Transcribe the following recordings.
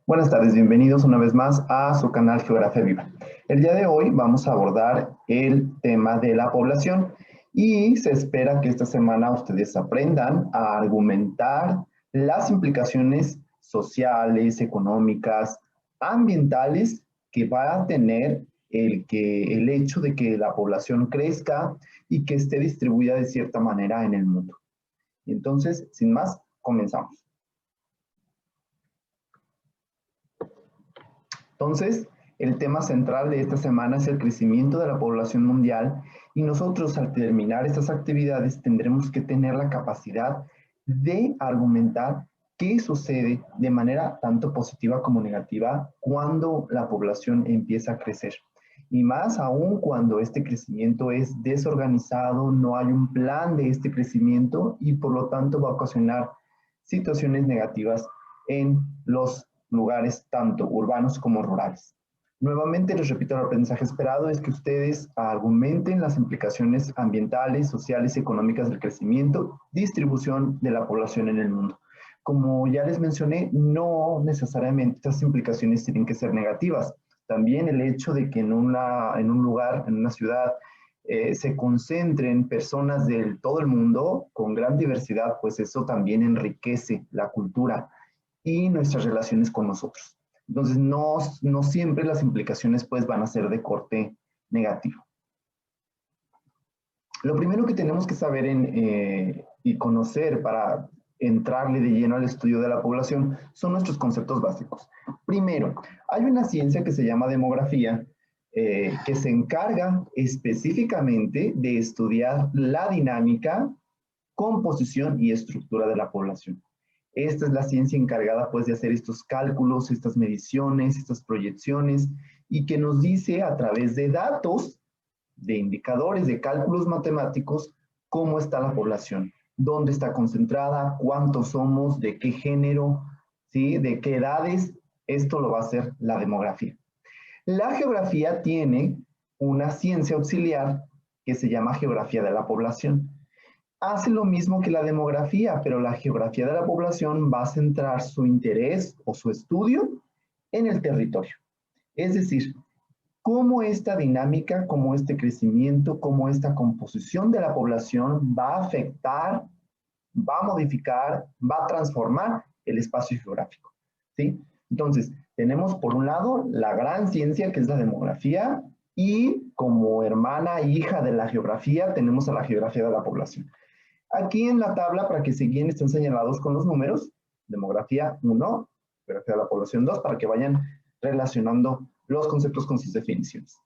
Buenas tardes, bienvenidos una vez más a su canal Geografía Viva. El día de hoy vamos a abordar el tema de la población y se espera que esta semana ustedes aprendan a argumentar las implicaciones sociales, económicas, ambientales que va a tener el hecho de que la población crezca y que esté distribuida de cierta manera en el mundo. Entonces, sin más, comenzamos. Entonces, el tema central de esta semana es el crecimiento de la población mundial y nosotros al terminar estas actividades tendremos que tener la capacidad de argumentar qué sucede de manera tanto positiva como negativa cuando la población empieza a crecer. Y más aún cuando este crecimiento es desorganizado, no hay un plan de este crecimiento y por lo tanto va a ocasionar situaciones negativas en los lugares tanto urbanos como rurales. Nuevamente les repito, el aprendizaje esperado es que ustedes argumenten las implicaciones ambientales, sociales y económicas del crecimiento, distribución de la población en el mundo. Como ya les mencioné, no necesariamente estas implicaciones tienen que ser negativas. También el hecho de que en un lugar, en una ciudad, se concentren personas de todo el mundo con gran diversidad, pues eso también enriquece la cultura y nuestras relaciones con nosotros. Entonces, no siempre las implicaciones pues van a ser de corte negativo. Lo primero que tenemos que saber y conocer para entrarle de lleno al estudio de la población son nuestros conceptos básicos. Primero, hay una ciencia que se llama demografía, que se encarga específicamente de estudiar la dinámica, composición y estructura de la población. Esta es la ciencia encargada pues de hacer estos cálculos, estas mediciones, estas proyecciones y que nos dice a través de datos, de indicadores, de cálculos matemáticos, cómo está la población, dónde está concentrada, cuántos somos, de qué género, ¿sí? De qué edades. Esto lo va a hacer la demografía. La geografía tiene una ciencia auxiliar que se llama geografía de la población. Hace lo mismo que la demografía, pero la geografía de la población va a centrar su interés o su estudio en el territorio. Es decir, cómo esta dinámica, cómo este crecimiento, cómo esta composición de la población va a afectar, va a modificar, va a transformar el espacio geográfico. ¿Sí? Entonces, tenemos por un lado la gran ciencia que es la demografía y como hermana e hija de la geografía tenemos a la geografía de la población. Aquí en la tabla, para que se guíen, están señalados con los números, demografía 1, geografía de la población 2, para que vayan relacionando los conceptos con sus definiciones.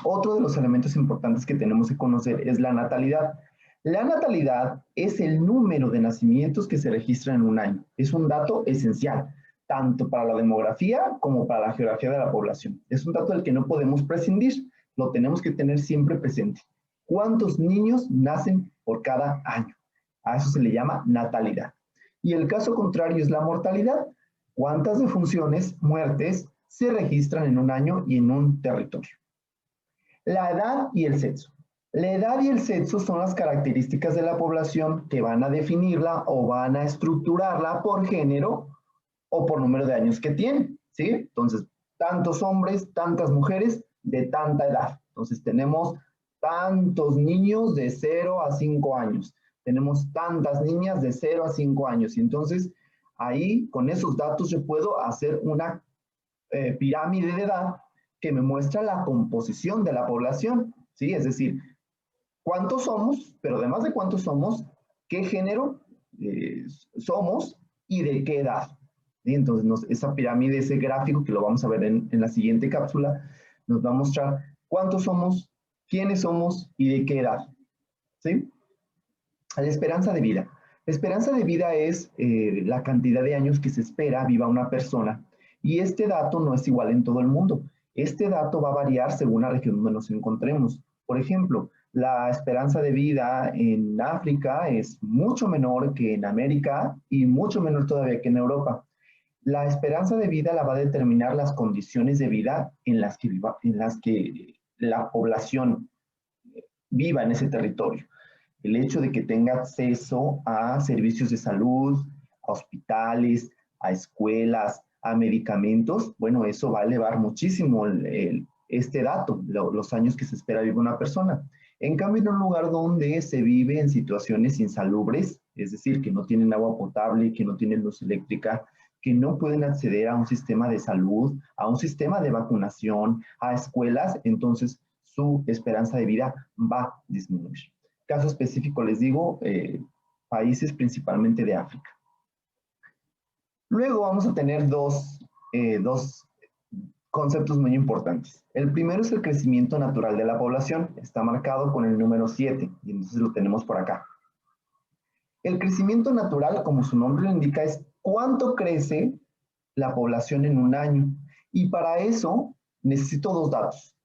Otro de los elementos importantes que tenemos que conocer es la natalidad. La natalidad es el número de nacimientos que se registran en un año. Es un dato esencial, tanto para la demografía como para la geografía de la población. Es un dato del que no podemos prescindir, lo tenemos que tener siempre presente. ¿Cuántos niños nacen por cada año? A eso se le llama natalidad. Y el caso contrario es la mortalidad. ¿Cuántas defunciones, muertes, se registran en un año y en un territorio? La edad y el sexo. La edad y el sexo son las características de la población que van a definirla o van a estructurarla por género o por número de años que tiene, ¿sí? Entonces, tantos hombres, tantas mujeres de tanta edad. Entonces, tenemos tantos niños de 0 a 5 años. Tenemos tantas niñas de 0 a 5 años. Y entonces, ahí, con esos datos, yo puedo hacer una pirámide de edad que me muestra la composición de la población, ¿sí? Es decir, cuántos somos, pero además de cuántos somos, qué género somos y de qué edad. ¿Sí? Entonces, esa pirámide, ese gráfico que lo vamos a ver en la siguiente cápsula, nos va a mostrar cuántos somos, quiénes somos y de qué edad. ¿Sí? La esperanza de vida. La esperanza de vida es la cantidad de años que se espera viva una persona y este dato no es igual en todo el mundo. Este dato va a variar según la región donde nos encontremos. Por ejemplo, la esperanza de vida en África es mucho menor que en América y mucho menor todavía que en Europa. La esperanza de vida la va a determinar las condiciones de vida en las que la población viva en ese territorio. El hecho de que tenga acceso a servicios de salud, a hospitales, a escuelas, a medicamentos, bueno, eso va a elevar muchísimo este dato, los años que se espera vivir una persona. En cambio, en un lugar donde se vive en situaciones insalubres, es decir, que no tienen agua potable, que no tienen luz eléctrica, que no pueden acceder a un sistema de salud, a un sistema de vacunación, a escuelas, entonces su esperanza de vida va a disminuir. Caso específico, les digo, países principalmente de África. Luego vamos a tener dos conceptos muy importantes. El primero es el crecimiento natural de la población. Está marcado con el número 7 y entonces lo tenemos por acá. El crecimiento natural, como su nombre lo indica, es cuánto crece la población en un año. Y para eso necesito dos datos.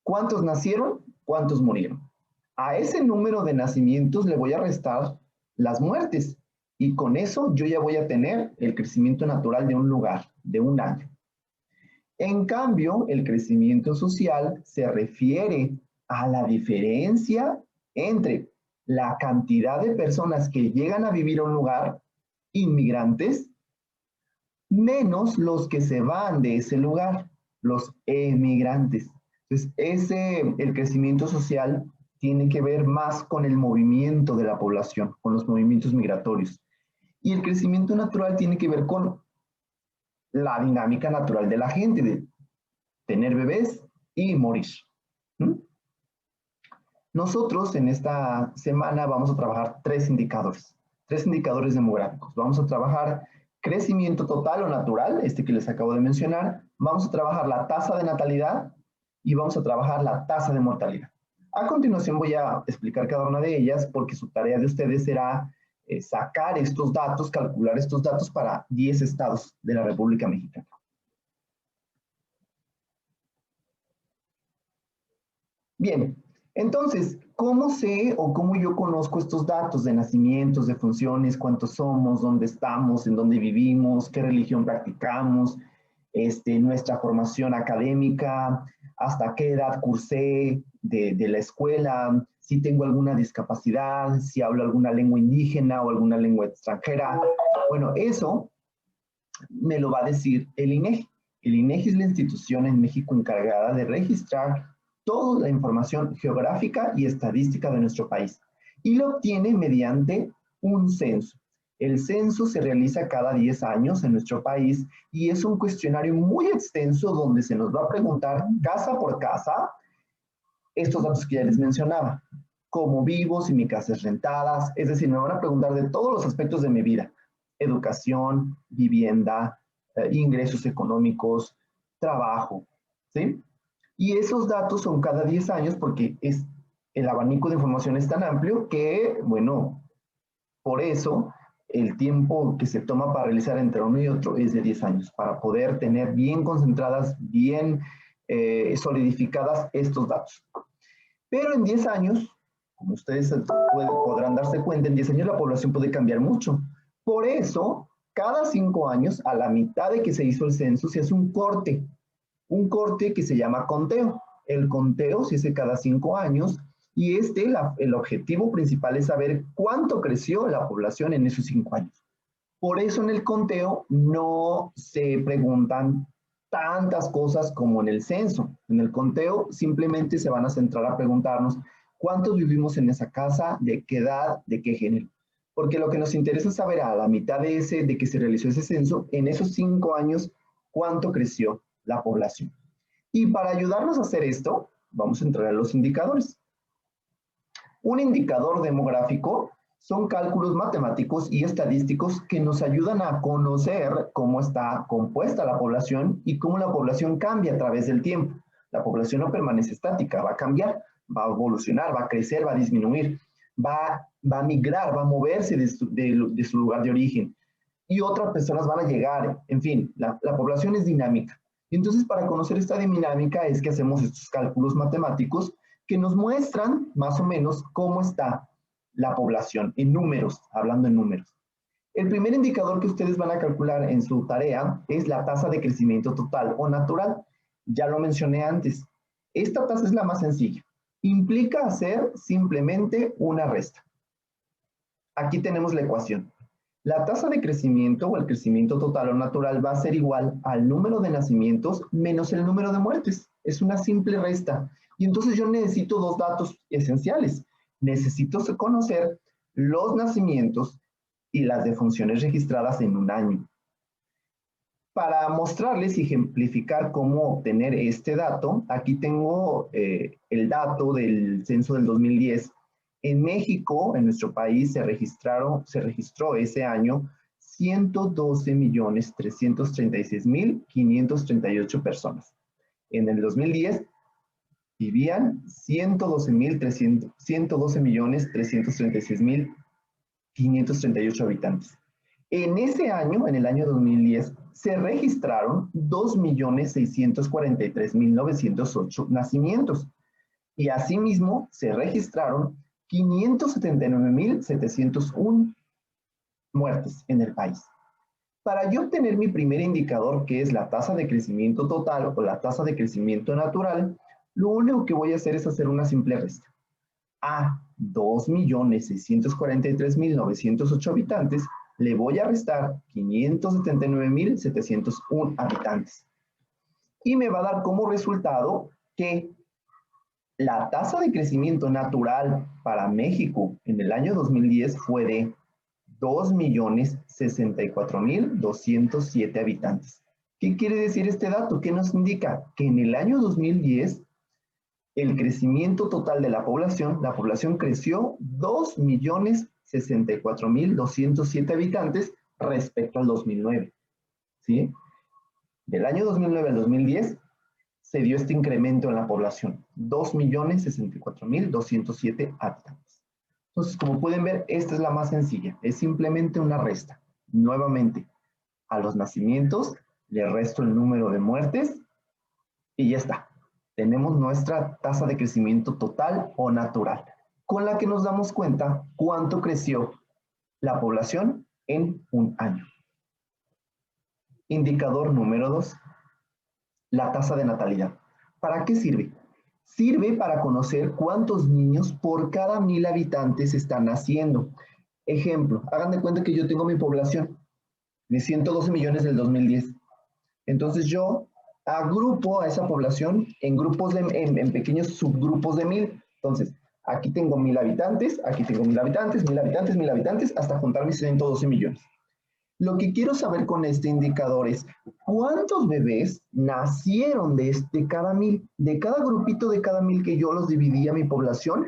¿Cuántos nacieron? ¿Cuántos murieron? A ese número de nacimientos le voy a restar las muertes. Y con eso yo ya voy a tener el crecimiento natural de un lugar, de un año. En cambio, el crecimiento social se refiere a la diferencia entre la cantidad de personas que llegan a vivir a un lugar, inmigrantes, menos los que se van de ese lugar, los emigrantes. Entonces, el crecimiento social tiene que ver más con el movimiento de la población, con los movimientos migratorios. Y el crecimiento natural tiene que ver con la dinámica natural de la gente, de tener bebés y morir. Nosotros en esta semana vamos a trabajar tres indicadores demográficos. Vamos a trabajar crecimiento total o natural, este que les acabo de mencionar. Vamos a trabajar la tasa de natalidad y vamos a trabajar la tasa de mortalidad. A continuación voy a explicar cada una de ellas porque su tarea de ustedes será sacar estos datos, calcular estos datos para 10 estados de la República Mexicana. Bien, entonces, ¿cómo sé o cómo yo conozco estos datos de nacimientos, de funciones, cuántos somos, dónde estamos, en dónde vivimos, qué religión practicamos, nuestra formación académica, hasta qué edad cursé de la escuela, si tengo alguna discapacidad, si hablo alguna lengua indígena o alguna lengua extranjera? Bueno, eso me lo va a decir el INEGI. El INEGI es la institución en México encargada de registrar toda la información geográfica y estadística de nuestro país y lo obtiene mediante un censo. El censo se realiza cada 10 años en nuestro país y es un cuestionario muy extenso donde se nos va a preguntar casa por casa estos datos que ya les mencionaba. Cómo vivo, si mi casa es rentada, es decir, me van a preguntar de todos los aspectos de mi vida. Educación, vivienda, ingresos económicos, trabajo, ¿sí? Y esos datos son cada 10 años porque el abanico de información es tan amplio que, bueno, por eso el tiempo que se toma para realizar entre uno y otro es de 10 años, para poder tener bien concentradas, bien solidificadas estos datos. Pero en 10 años, como ustedes podrán darse cuenta, en 10 años la población puede cambiar mucho. Por eso, cada 5 años, a la mitad de que se hizo el censo, se hace un corte que se llama conteo. El conteo se hace cada 5 años y el objetivo principal es saber cuánto creció la población en esos 5 años. Por eso en el conteo no se preguntan tantas cosas como en el censo. En el conteo simplemente se van a centrar a preguntarnos cuántos vivimos en esa casa, de qué edad, de qué género. Porque lo que nos interesa es saber a la mitad de que se realizó ese censo, en esos 5 años, cuánto creció la población. Y para ayudarnos a hacer esto, vamos a entrar a los indicadores. Un indicador demográfico son cálculos matemáticos y estadísticos que nos ayudan a conocer cómo está compuesta la población y cómo la población cambia a través del tiempo. La población no permanece estática, va a cambiar, va a evolucionar, va a crecer, va a disminuir, va a migrar, va a moverse de su lugar de origen. Y otras personas van a llegar, en fin, la población es dinámica. Y entonces, para conocer esta dinámica es que hacemos estos cálculos matemáticos que nos muestran más o menos cómo está la población en números, hablando en números. El primer indicador que ustedes van a calcular en su tarea es la tasa de crecimiento total o natural. Ya lo mencioné antes. Esta tasa es la más sencilla. Implica hacer simplemente una resta. Aquí tenemos la ecuación. La tasa de crecimiento o el crecimiento total o natural va a ser igual al número de nacimientos menos el número de muertes. Es una simple resta. Y entonces yo necesito dos datos esenciales. Necesito conocer los nacimientos y las defunciones registradas en un año. Para mostrarles y ejemplificar cómo obtener este dato, aquí tengo el dato del censo del 2010. En México, en nuestro país, se registró ese año 112.336.538 personas. En el 2010 vivían 112.336.538 habitantes. En ese año, en el año 2010, se registraron 2.643.908 nacimientos y asimismo se registraron 579.701 muertes en el país. Para yo obtener mi primer indicador, que es la tasa de crecimiento total o la tasa de crecimiento natural, lo único que voy a hacer es hacer una simple resta. A 2.643.908 habitantes le voy a restar 579.701 habitantes. Y me va a dar como resultado que la tasa de crecimiento natural para México en el año 2010 fue de 2.064.207 habitantes. ¿Qué quiere decir este dato? ¿Qué nos indica? Que en el año 2010 el crecimiento total de la población creció 2.064.207 habitantes respecto al 2009. ¿Sí? Del año 2009 al 2010 se dio este incremento en la población, 2.064.207 habitantes. Entonces, como pueden ver, esta es la más sencilla, es simplemente una resta. Nuevamente, a los nacimientos le resto el número de muertes y ya está. Tenemos nuestra tasa de crecimiento total o natural, con la que nos damos cuenta cuánto creció la población en un año. Indicador número 2, la tasa de natalidad. ¿Para qué sirve? Sirve para conocer cuántos niños por cada 1.000 habitantes están naciendo. Ejemplo, hagan de cuenta que yo tengo mi población de 112 millones del 2010. Entonces yo agrupo a esa población en grupos en pequeños subgrupos de 1.000. Entonces, aquí tengo 1.000 habitantes, aquí tengo 1.000 habitantes, 1.000 habitantes, 1.000 habitantes, hasta juntar mis 112 millones. Lo que quiero saber con este indicador es cuántos bebés nacieron de cada 1.000, de cada grupito de cada 1.000 que yo los dividí a mi población,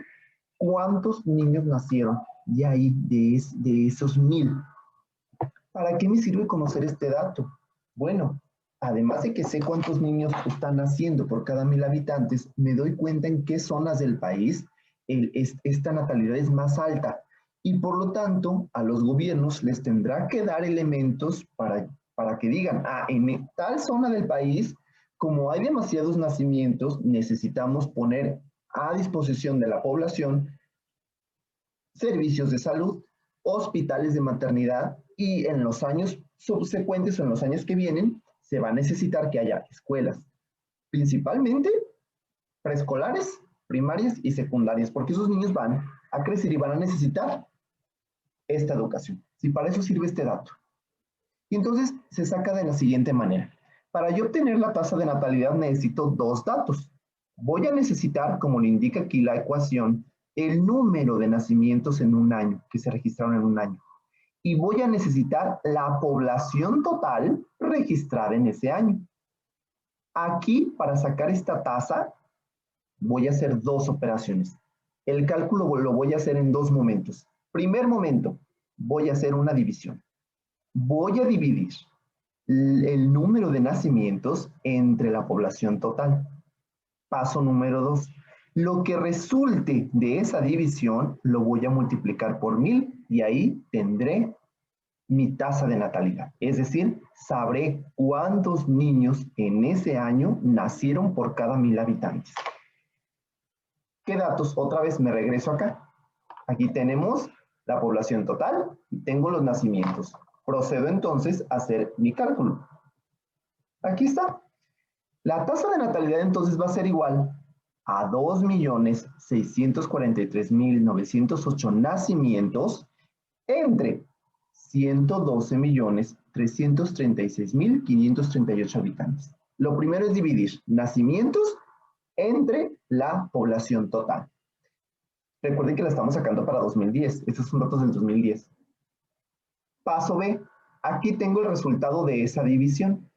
cuántos niños nacieron de ahí, de esos 1.000. ¿Para qué me sirve conocer este dato? Bueno, además de que sé cuántos niños están naciendo por cada 1.000 habitantes, me doy cuenta en qué zonas del país esta natalidad es más alta. Y por lo tanto, a los gobiernos les tendrá que dar elementos para que digan, en tal zona del país, como hay demasiados nacimientos, necesitamos poner a disposición de la población servicios de salud, hospitales de maternidad, y en los años subsecuentes o en los años que vienen se va a necesitar que haya escuelas, principalmente preescolares, primarias y secundarias, porque esos niños van a crecer y van a necesitar esta educación. Si para eso sirve este dato. Y entonces se saca de la siguiente manera. Para yo obtener la tasa de natalidad necesito dos datos. Voy a necesitar, como le indica aquí la ecuación, el número de nacimientos en un año, que se registraron en un año. Y voy a necesitar la población total registrada en ese año. Aquí, para sacar esta tasa, voy a hacer dos operaciones. El cálculo lo voy a hacer en dos momentos. Primer momento, voy a hacer una división. Voy a dividir el número de nacimientos entre la población total. Paso número 2. Lo que resulte de esa división lo voy a multiplicar por 1.000 y ahí tendré mi tasa de natalidad. Es decir, sabré cuántos niños en ese año nacieron por cada 1.000 habitantes. ¿Qué datos? Otra vez me regreso acá. Aquí tenemos la población total y tengo los nacimientos. Procedo entonces a hacer mi cálculo. Aquí está. La tasa de natalidad entonces va a ser igual a 2.643.908 nacimientos entre 112.336.538 habitantes. Lo primero es dividir nacimientos entre la población total. Recuerden que la estamos sacando para 2010. Estos son datos del 2010. Paso B. Aquí tengo el resultado de esa división.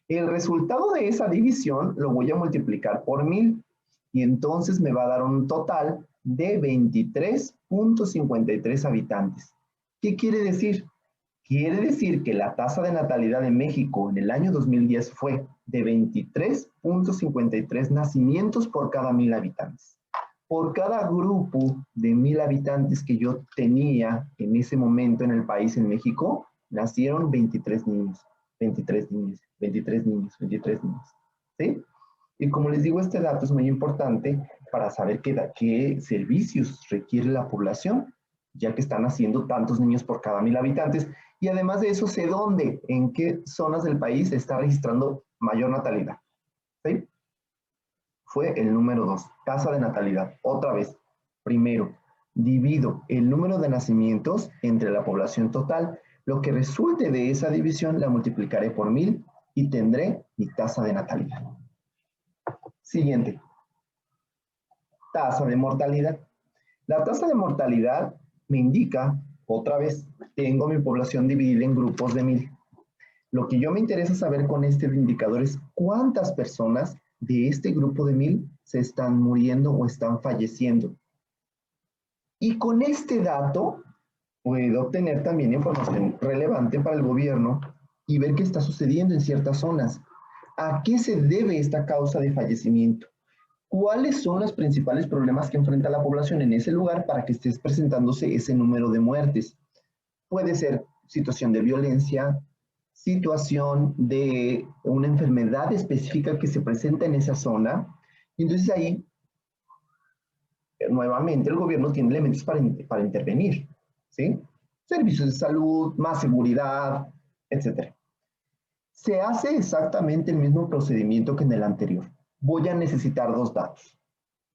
El resultado de esa división lo voy a multiplicar por 1000 y entonces me va a dar un total de 23.53 habitantes. ¿Qué quiere decir? Quiere decir que la tasa de natalidad de México en el año 2010 fue de 23.53 nacimientos por cada 1000 habitantes. Por cada grupo de 1000 habitantes que yo tenía en ese momento en el país, en México, nacieron 23 niños, 23 niños, 23 niños, 23 niños. ¿Sí? Y como les digo, este dato es muy importante para saber qué servicios requiere la población, ya que están naciendo tantos niños por cada 1000 habitantes. Y además de eso, sé dónde, en qué zonas del país se está registrando mayor natalidad. ¿Sí? Fue el número 2, tasa de natalidad. Otra vez, primero, divido el número de nacimientos entre la población total. Lo que resulte de esa división la multiplicaré por 1000 y tendré mi tasa de natalidad. Siguiente, tasa de mortalidad. La tasa de mortalidad me indica, otra vez, tengo mi población dividida en grupos de 1000. Lo que yo me interesa saber con este indicador es cuántas personas de este grupo de 1000 se están muriendo o están falleciendo. Y con este dato puedo obtener también información relevante para el gobierno y ver qué está sucediendo en ciertas zonas. ¿A qué se debe esta causa de fallecimiento? ¿Cuáles son los principales problemas que enfrenta la población en ese lugar para que esté presentándose ese número de muertes? Puede ser situación de violencia, situación de una enfermedad específica que se presenta en esa zona. Y entonces ahí, nuevamente, el gobierno tiene elementos para intervenir, ¿sí? Servicios de salud, más seguridad, etc. Se hace exactamente el mismo procedimiento que en el anterior. Voy a necesitar dos datos: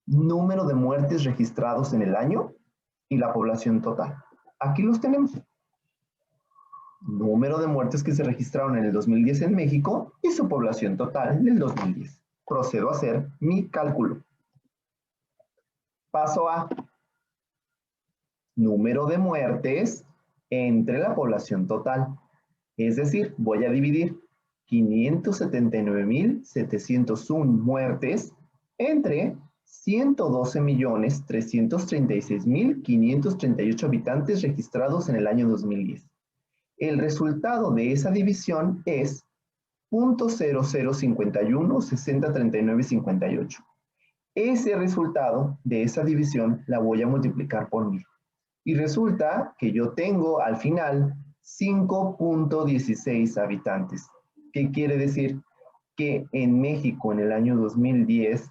número de muertes registrados en el año y la población total. Aquí los tenemos. Número de muertes que se registraron en el 2010 en México y su población total en el 2010. Procedo a hacer mi cálculo. Paso A. Número de muertes entre la población total. Es decir, voy a dividir 579.701 muertes entre 112.336.538 habitantes registrados en el año 2010. El resultado de esa división es 0.0051 60 39 58. Ese resultado de esa división la voy a multiplicar por 1000. Y resulta que yo tengo al final 5.16 habitantes. ¿Qué quiere decir? Que en México en el año 2010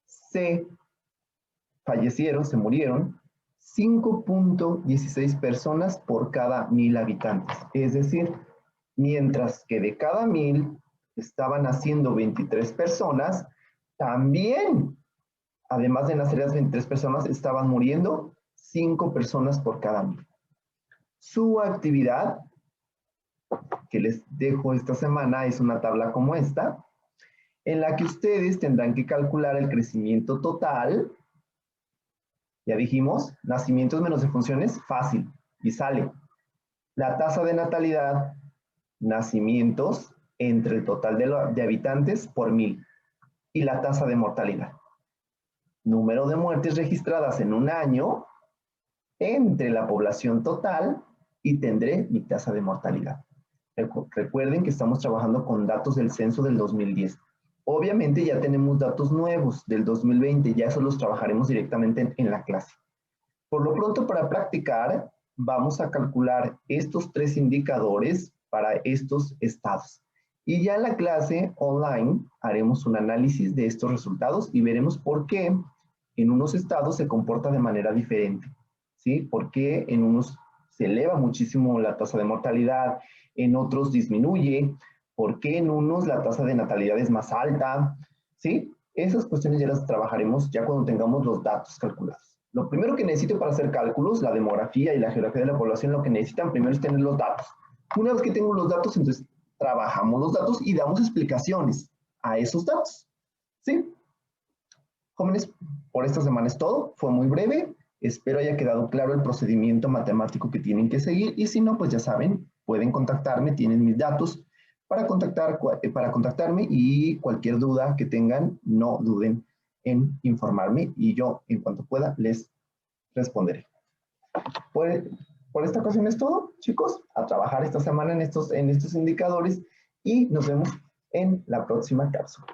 se murieron 5.16 personas por cada 1000 habitantes. Es decir, mientras que de cada 1000 estaban naciendo 23 personas, también, además de nacer las 23 personas, estaban muriendo 5 personas por cada 1000. Su actividad, que les dejo esta semana, es una tabla como esta, en la que ustedes tendrán que calcular el crecimiento total. Ya dijimos, nacimientos menos defunciones, fácil, y sale. La tasa de natalidad, nacimientos entre el total de habitantes por 1000. Y la tasa de mortalidad. Número de muertes registradas en un año entre la población total y tendré mi tasa de mortalidad. Recuerden que estamos trabajando con datos del censo del 2010. Obviamente ya tenemos datos nuevos del 2020, ya eso los trabajaremos directamente en la clase. Por lo pronto, para practicar, vamos a calcular estos 3 indicadores para estos estados. Y ya en la clase online haremos un análisis de estos resultados y veremos por qué en unos estados se comporta de manera diferente, ¿sí? Por qué en unos se eleva muchísimo la tasa de mortalidad, en otros disminuye, por qué en unos la tasa de natalidad es más alta, ¿sí? Esas cuestiones ya las trabajaremos ya cuando tengamos los datos calculados. Lo primero que necesito para hacer cálculos, la demografía y la geografía de la población, lo que necesitan primero es tener los datos. Una vez que tengo los datos, entonces trabajamos los datos y damos explicaciones a esos datos. ¿Sí? Jóvenes, por esta semana es todo. Fue muy breve. Espero haya quedado claro el procedimiento matemático que tienen que seguir. Y si no, pues ya saben, pueden contactarme, tienen mis datos para contactarme y cualquier duda que tengan, no duden en informarme y yo, en cuanto pueda, les responderé. Por esta ocasión es todo, chicos. A trabajar esta semana en estos indicadores y nos vemos en la próxima cápsula.